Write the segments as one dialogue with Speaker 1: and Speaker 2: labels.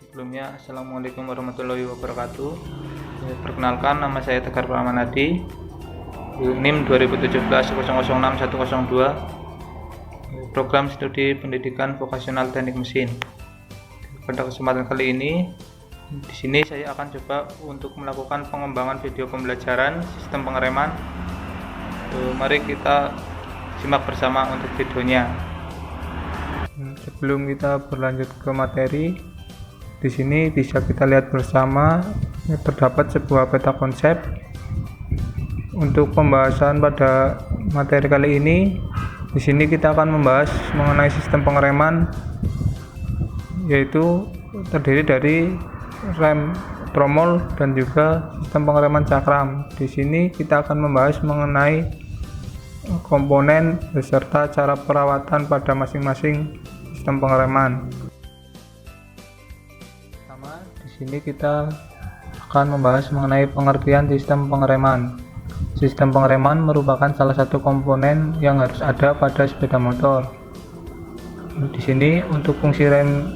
Speaker 1: Sebelumnya, Assalamualaikum warahmatullahi wabarakatuh. Perkenalkan, nama saya Tegar Pramanadi, NIM 2017-006102, Program Studi Pendidikan Vokasional Teknik Mesin. Pada kesempatan kali ini, di sini saya akan coba untuk melakukan pengembangan video pembelajaran sistem pengereman. Mari kita simak bersama untuk videonya. Sebelum kita berlanjut ke materi, di sini bisa kita lihat bersama terdapat sebuah peta konsep. Untuk pembahasan pada materi kali ini, di sini kita akan membahas mengenai sistem pengereman, yaitu terdiri dari rem tromol dan juga sistem pengereman cakram. Di sini kita akan membahas mengenai komponen beserta cara perawatan pada masing-masing sistem pengereman. Di sini kita akan membahas mengenai pengertian sistem pengereman. Sistem pengereman merupakan salah satu komponen yang harus ada pada sepeda motor. Di sini untuk fungsi rem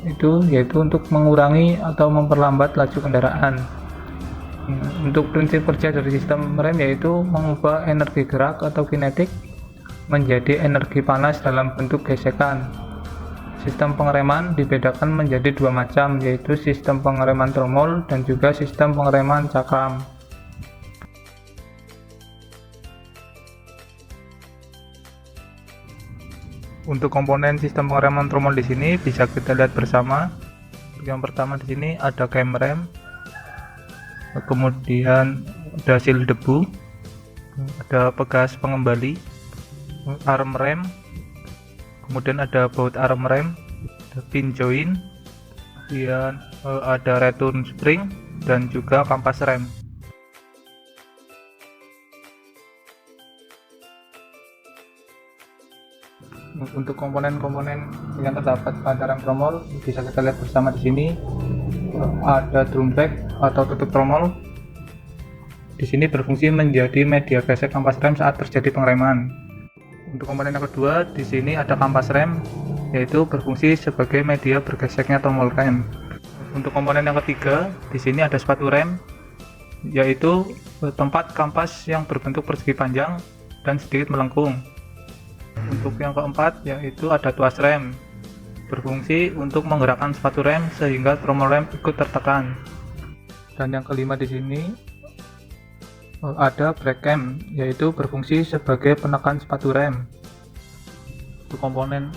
Speaker 1: itu yaitu untuk mengurangi atau memperlambat laju kendaraan. Untuk prinsip kerja dari sistem rem yaitu mengubah energi gerak atau kinetik menjadi energi panas dalam bentuk gesekan. Sistem pengereman dibedakan menjadi dua macam, yaitu sistem pengereman tromol dan juga sistem pengereman cakram. Untuk komponen sistem pengereman tromol di sini bisa kita lihat bersama. Yang pertama di sini ada cam rem, kemudian ada seal debu, ada pegas pengembali, arm rem, kemudian ada baut arm rem, ada pin join, kemudian ada return spring dan juga kampas rem. Untuk komponen-komponen yang terdapat pada rem tromol bisa kita lihat bersama di sini. Ada drum bag atau tutup tromol. Di sini berfungsi menjadi media gesek kampas rem saat terjadi pengereman. Untuk komponen yang kedua, di sini ada kampas rem, yaitu berfungsi sebagai media bergeseknya tombol rem. Untuk komponen yang ketiga, di sini ada sepatu rem, yaitu tempat kampas yang berbentuk persegi panjang dan sedikit melengkung. Untuk yang keempat, yaitu ada tuas rem, berfungsi untuk menggerakkan sepatu rem sehingga tromol rem ikut tertekan. Dan yang kelima di sini ada brake cam, yaitu berfungsi sebagai penekan sepatu rem. Untuk komponen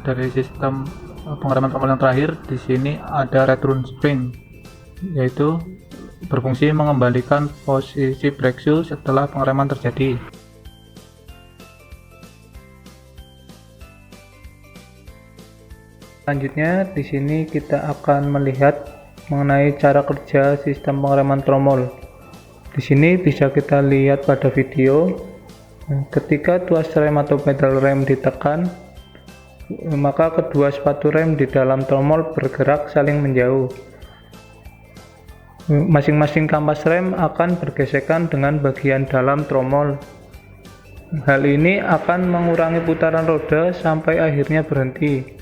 Speaker 1: dari sistem pengereman tromol yang terakhir, di sini ada return spring, yaitu berfungsi mengembalikan posisi brake shoe setelah pengereman terjadi. Selanjutnya, di sini kita akan melihat mengenai cara kerja sistem pengereman tromol. Di sini bisa kita lihat pada video, ketika tuas rem atau pedal rem ditekan, maka kedua sepatu rem di dalam tromol bergerak saling menjauh. Masing-masing kampas rem akan bergesekan dengan bagian dalam tromol. Hal ini akan mengurangi putaran roda sampai akhirnya berhenti.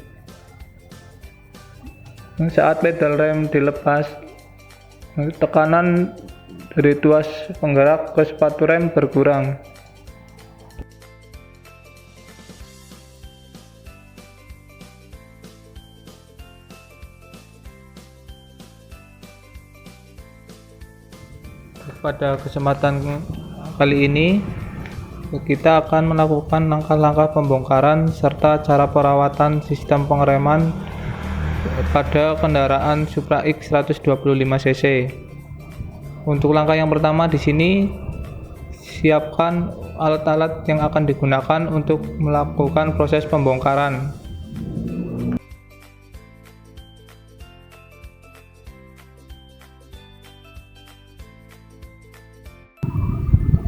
Speaker 1: Saat pedal rem dilepas, tekanan dari tuas penggerak ke sepatu rem berkurang. Pada kesempatan kali ini, kita akan melakukan langkah-langkah pembongkaran serta cara perawatan sistem pengereman pada kendaraan Supra X 125 cc. Untuk langkah yang pertama di sini, siapkan alat-alat yang akan digunakan untuk melakukan proses pembongkaran.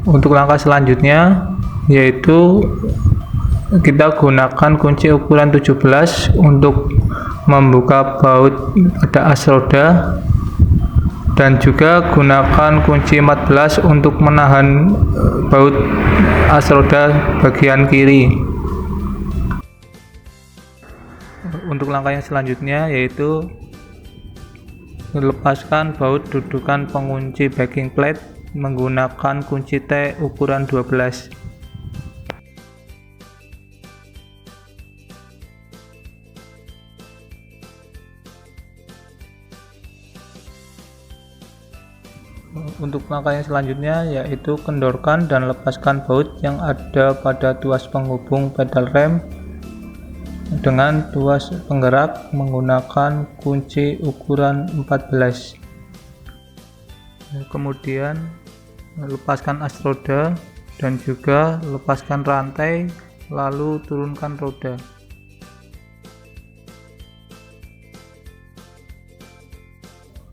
Speaker 1: Untuk langkah selanjutnya yaitu kita gunakan kunci ukuran 17 untuk membuka baut pada as roda, dan juga gunakan kunci 14 untuk menahan baut as roda bagian kiri. Untuk langkah yang selanjutnya yaitu Lepaskan baut dudukan pengunci backing plate menggunakan kunci T ukuran 12. Untuk langkah yang selanjutnya yaitu kendorkan dan lepaskan baut yang ada pada tuas penghubung pedal rem dengan tuas penggerak menggunakan kunci ukuran 14. Kemudian lepaskan as roda dan juga lepaskan rantai, lalu turunkan roda.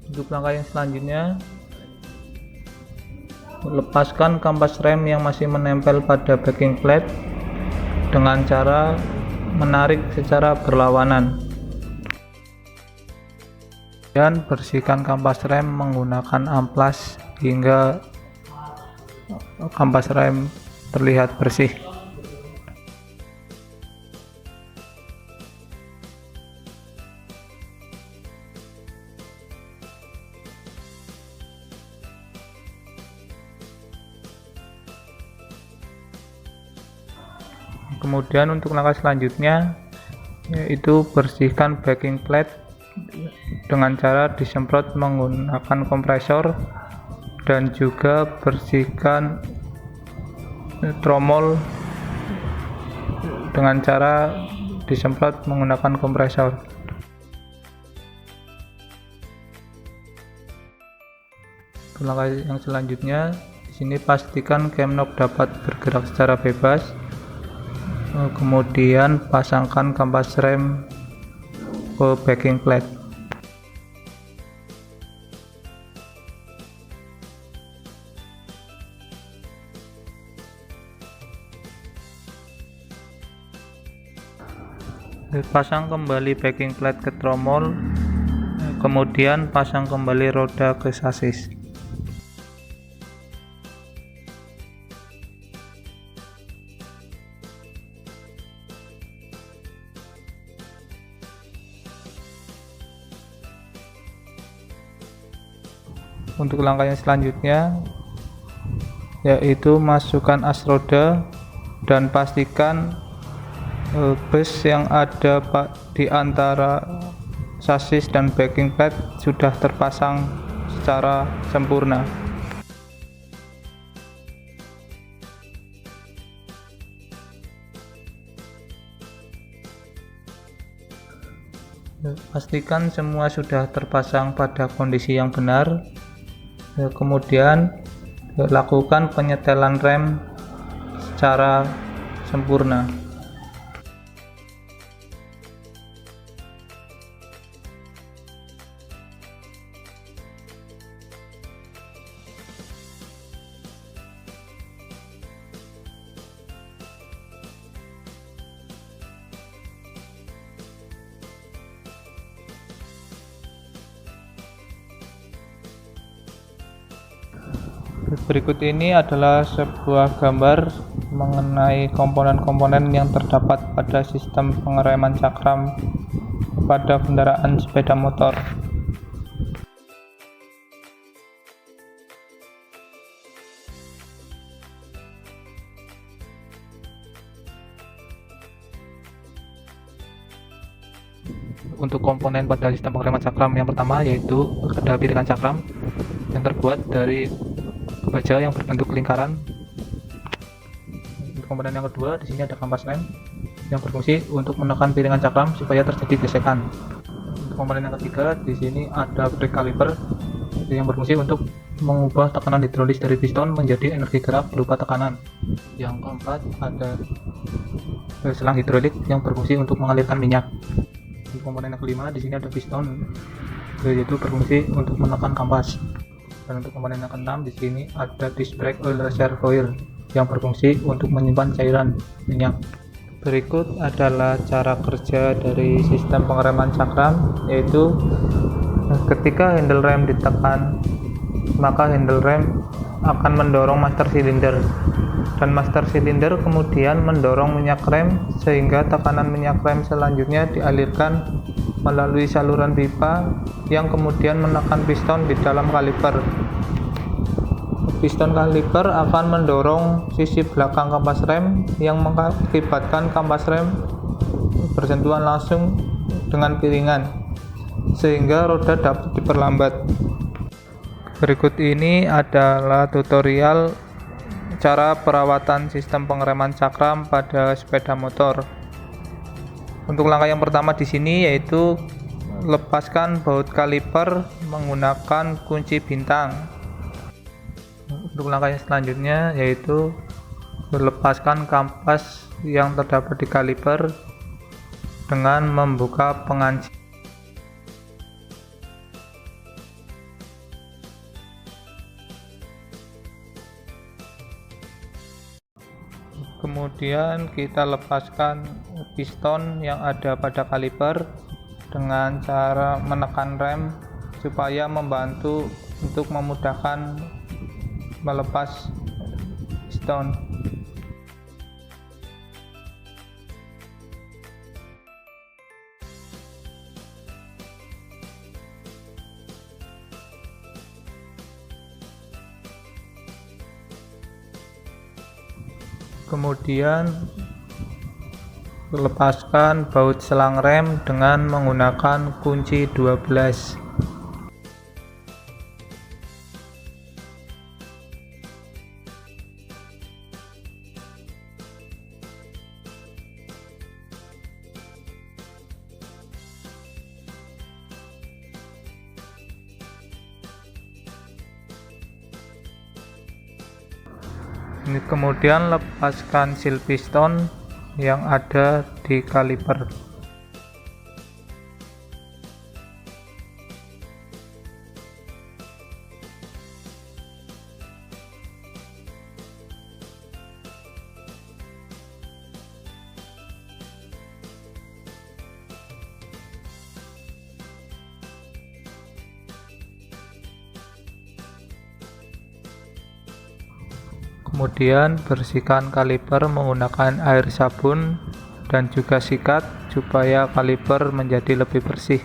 Speaker 1: Untuk langkah yang selanjutnya, lepaskan kampas rem yang masih menempel pada backing plate dengan cara menarik secara berlawanan. Dan bersihkan kampas rem menggunakan amplas hingga kampas rem terlihat bersih. Kemudian untuk langkah selanjutnya yaitu bersihkan backing plate dengan cara disemprot menggunakan kompresor dan juga bersihkan tromol dengan cara disemprot menggunakan kompresor. Langkah yang selanjutnya, di sini pastikan camshaft dapat bergerak secara bebas. Kemudian pasangkan kampas rem ke backing plate. Pasang kembali backing plate ke tromol, kemudian pasang kembali roda ke sasis. Untuk langkah yang selanjutnya yaitu masukkan as roda dan pastikan bus yang ada di antara sasis dan backing plate sudah terpasang secara sempurna. Pastikan semua sudah terpasang pada kondisi yang benar. Kemudian lakukan penyetelan rem secara sempurna. Berikut ini adalah sebuah gambar mengenai komponen-komponen yang terdapat pada sistem pengereman cakram pada kendaraan sepeda motor. Untuk komponen pada sistem pengereman cakram yang pertama yaitu ada piringan cakram yang terbuat dari baja yang berbentuk lingkaran. Untuk komponen yang kedua, di sini ada kampas rem yang berfungsi untuk menekan piringan cakram supaya terjadi gesekan. Untuk komponen yang ketiga, di sini ada brake caliper yang berfungsi untuk mengubah tekanan hidrolis dari piston menjadi energi gerak berupa tekanan. Yang keempat, ada selang hidrolik yang berfungsi untuk mengalirkan minyak. Untuk komponen yang kelima, di sini ada piston yaitu berfungsi untuk menekan kampas. Dan untuk komponen yang keenam, di sini ada disc brake oil reservoir yang berfungsi untuk menyimpan cairan minyak. Berikut adalah cara kerja dari sistem pengereman cakram, yaitu ketika handle rem ditekan, maka handle rem akan mendorong master silinder, dan master silinder kemudian mendorong minyak rem sehingga tekanan minyak rem selanjutnya dialirkan melalui saluran pipa yang kemudian menekan piston di dalam kaliper. Piston kaliper akan mendorong sisi belakang kampas rem yang mengakibatkan kampas rem bersentuhan langsung dengan piringan, sehingga roda dapat diperlambat. Berikut ini adalah tutorial cara perawatan sistem pengereman cakram pada sepeda motor. Untuk langkah yang pertama di sini yaitu lepaskan baut kaliper menggunakan kunci bintang. Untuk langkah yang selanjutnya yaitu melepaskan kampas yang terdapat di kaliper dengan membuka penganci. Kemudian kita lepaskan piston yang ada pada kaliper dengan cara menekan rem supaya membantu untuk memudahkan melepas piston. Kemudian lepaskan baut selang rem dengan menggunakan kunci 12. Ini kemudian lepaskan seal piston yang ada di kaliper. Kemudian bersihkan kaliper menggunakan air sabun dan juga sikat supaya kaliper menjadi lebih bersih.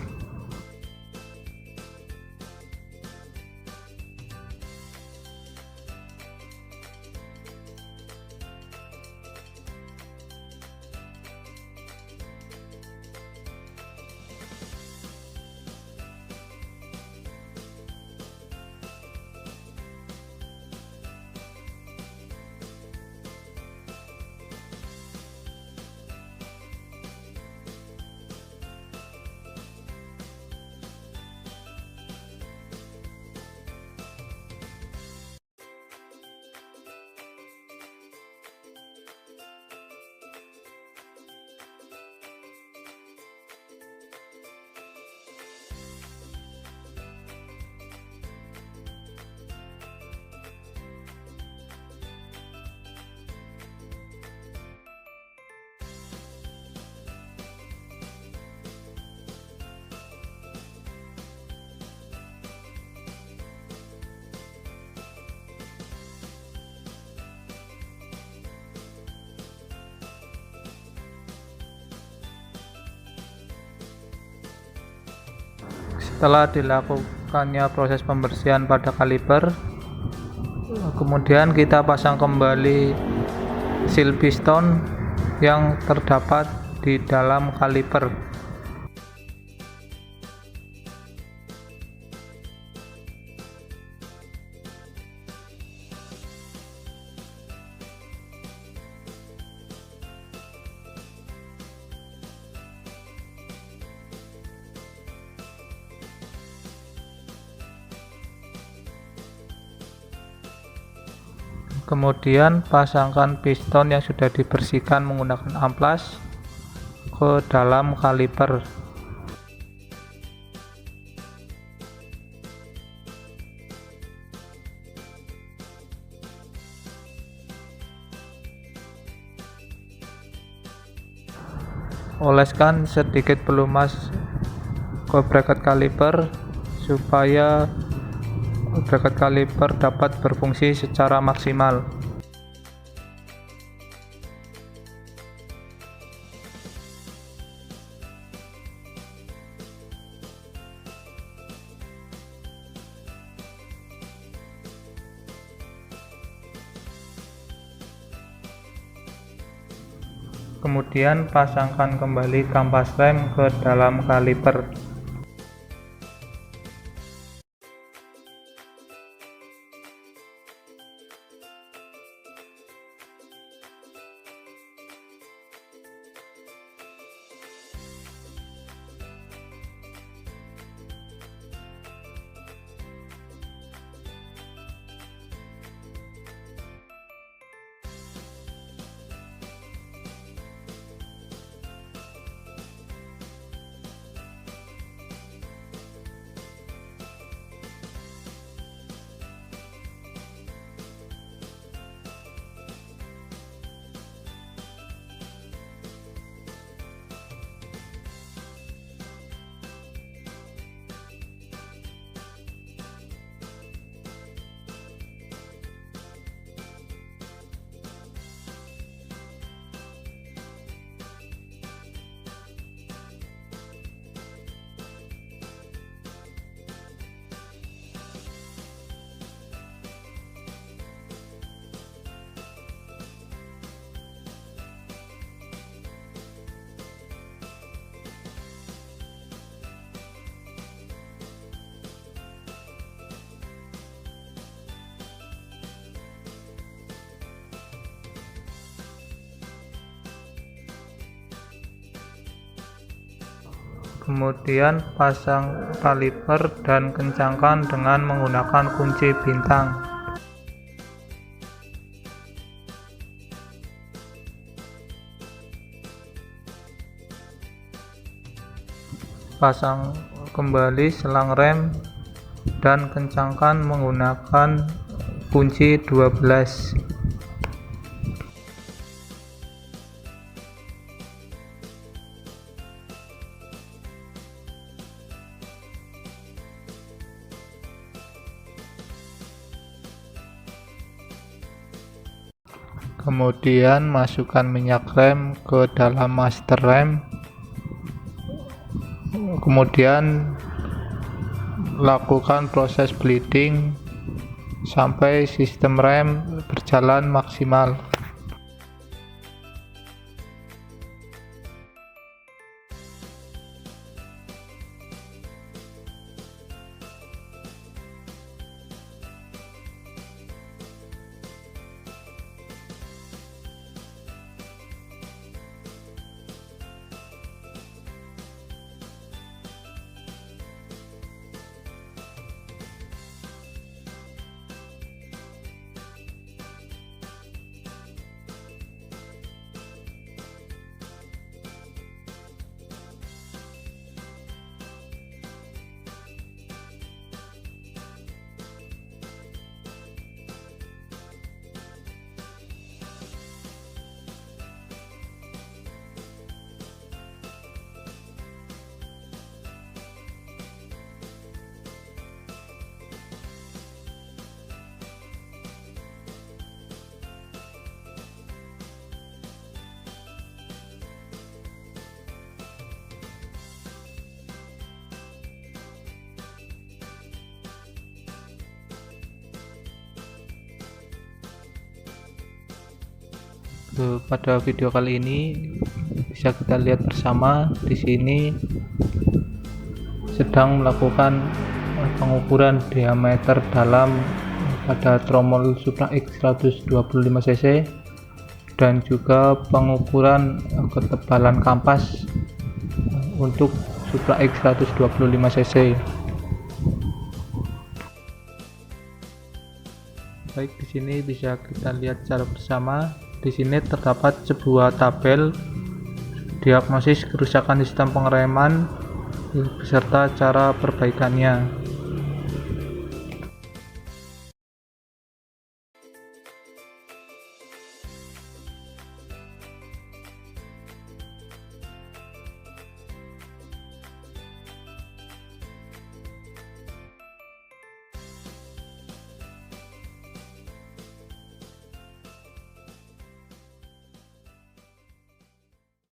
Speaker 1: Setelah dilakukannya proses pembersihan pada kaliper, kemudian kita pasang kembali seal piston yang terdapat di dalam kaliper. Kemudian pasangkan piston yang sudah dibersihkan menggunakan amplas ke dalam kaliper. Oleskan sedikit pelumas ke bracket kaliper supaya bracket kaliper dapat berfungsi secara maksimal. Kemudian pasangkan kembali kampas rem ke dalam kaliper. Kemudian pasang kaliper dan kencangkan dengan menggunakan kunci bintang. Pasang kembali selang rem dan kencangkan menggunakan kunci 12. Kemudian masukkan minyak rem ke dalam master rem. Kemudian lakukan proses bleeding sampai sistem rem berjalan maksimal. Pada video kali ini bisa kita lihat bersama di sini sedang melakukan pengukuran diameter dalam pada tromol Supra X 125 cc dan juga pengukuran ketebalan kampas untuk Supra X 125 cc. Baik, di sini bisa kita lihat secara bersama. Di sini terdapat sebuah tabel diagnosis kerusakan sistem pengereman beserta cara perbaikannya.